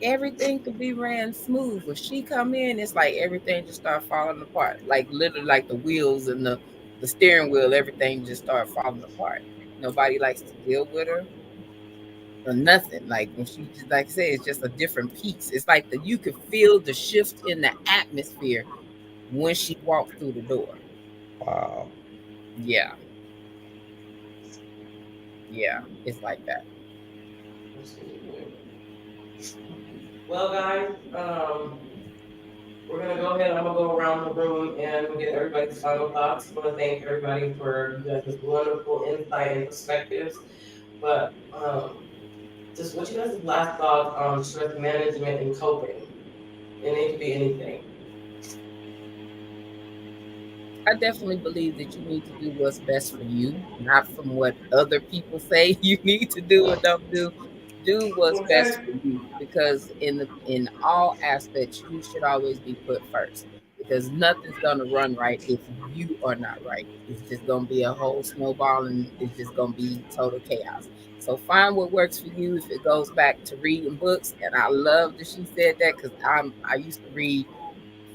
everything could be ran smooth. When she come in, it's like everything just start falling apart. Like literally like the wheels and the steering wheel, everything just start falling apart. Nobody likes to deal with her or nothing. Like when she just like I say, it's just a different piece. It's like you could feel the shift in the atmosphere when she walked through the door. Wow. Yeah, yeah, it's like that. Absolutely. Well, guys, we're gonna go ahead. I'm gonna go around the room and we'll get everybody's final thoughts. I want to thank everybody for you guys' wonderful insight and perspectives. But just what you guys' last thoughts on stress management and coping, and it could be anything. I definitely believe that you need to do what's best for you, not from what other people say you need to do or don't do. do what's best Okay. for you, because in all aspects you should always be put first, because nothing's gonna run right if you are not right. It's just gonna be a whole snowball, and it's just gonna be total chaos. So find what works for you. If it goes back to reading books, and I love that she said that, because I used to read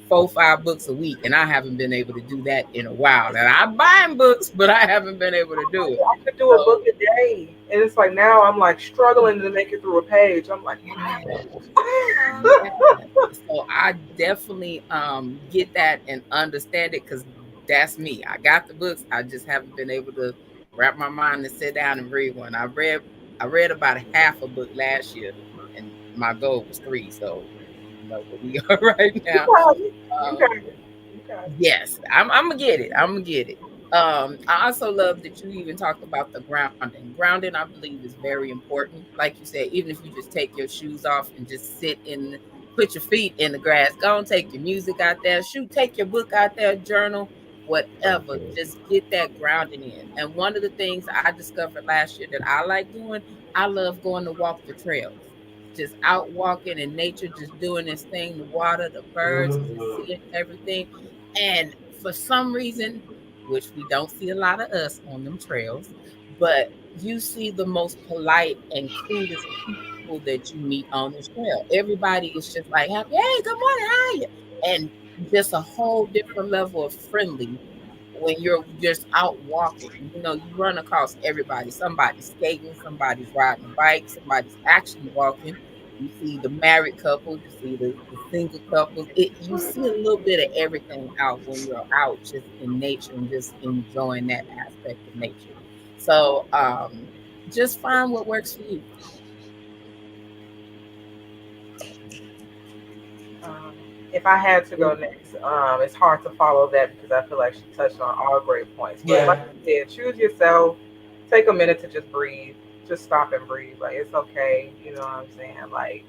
4 5 books a week, and I haven't been able to do that in a while. And I'm buying books, but I haven't been able to do it. I could do a book So a day, and it's like now I'm like struggling to make it through a page. I'm like, yeah, what? yeah. So I definitely get that and understand it, because that's me. I got the books. I just haven't been able to wrap my mind and sit down and read one. I read about half a book last year, and my goal was three. So you know where we are right You now. got it. You got Um, it. You got it. Yes, I'm gonna get it. I'm gonna get it. I also love that you even talked about the grounding. Grounding, I believe, is very important. Like you said, even if you just take your shoes off and just sit in, put your feet in the grass, go and take your music out there, shoot, take your book out there, journal, whatever. Just get that grounding in. And one of the things I discovered last year that I like doing, I love going to walk the trails, just out walking in nature, just doing this thing, the water, the birds, just Mhm. seeing everything. And for some reason, which we don't see a lot of us on them trails, but you see the most polite and coolest people that you meet on this trail. Everybody is just like happy, hey, good morning, how are you? And just a whole different level of friendly when you're just out walking. You know, you run across everybody. Somebody's skating, somebody's riding a bike, somebody's actually walking. You see the married couples, you see the single couples. You see a little bit of everything out when you're out just in nature and just enjoying that aspect of nature. So just find what works for you. Um, if I had to go next, it's hard to follow that because I feel like she touched on all great points. But like Yeah. you said, choose yourself. Take a minute to just breathe. Just stop and breathe. Like it's okay. You know what I'm saying? Like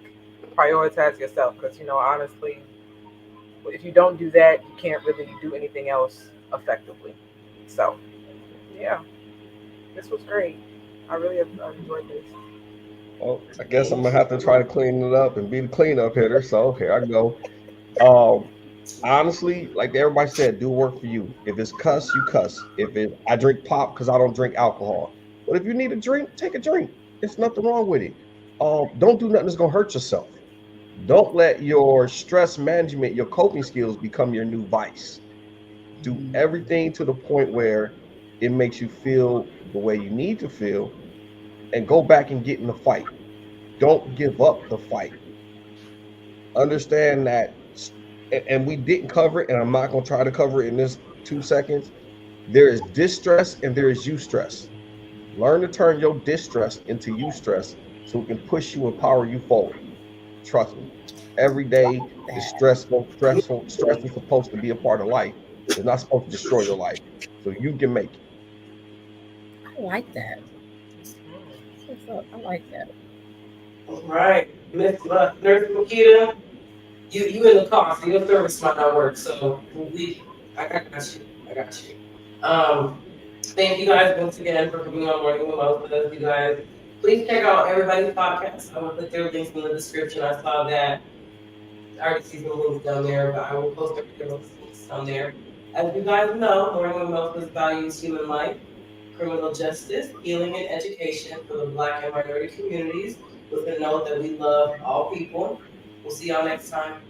prioritize yourself because honestly, if you don't do that, you can't really do anything else effectively. So yeah, this was great. I really have enjoyed this. Well, I guess I'm gonna have to try to clean it up and be the cleanup hitter. So here I go. Um, Honestly, like everybody said, do work for you. If it's cuss, you cuss. If it, I drink pop because I don't drink alcohol. But if you need a drink, take a drink. There's nothing wrong with it. Don't do nothing that's gonna hurt yourself. Don't let your stress management, your coping skills become your new vice. Do everything to the point where it makes you feel the way you need to feel and go back and get in the fight. Don't give up the fight. Understand that, and we didn't cover it, and I'm not going to try to cover it in this 2 seconds. There is distress and there is eustress. Learn to turn your distress into eustress so it can push you and power you forward. Trust me. Every day is That stressful. Stress is supposed to be a part of life. It's not supposed to destroy your life. So you can make it. I like that. What's up? I like that. All right. Miss Nurse Makita, you in the car, so your service might not work. So I got you. I got you. Thank you guys once again for coming on Morning Mimosas. You guys, please check out everybody's podcast. I will put their links in the description. I saw that. I already see some links down there, but I will post everything links down there. As you guys know, Morning Mimosas values human life, criminal justice, healing, and education for the Black and minority communities with the note that we love all people. We'll see y'all next time.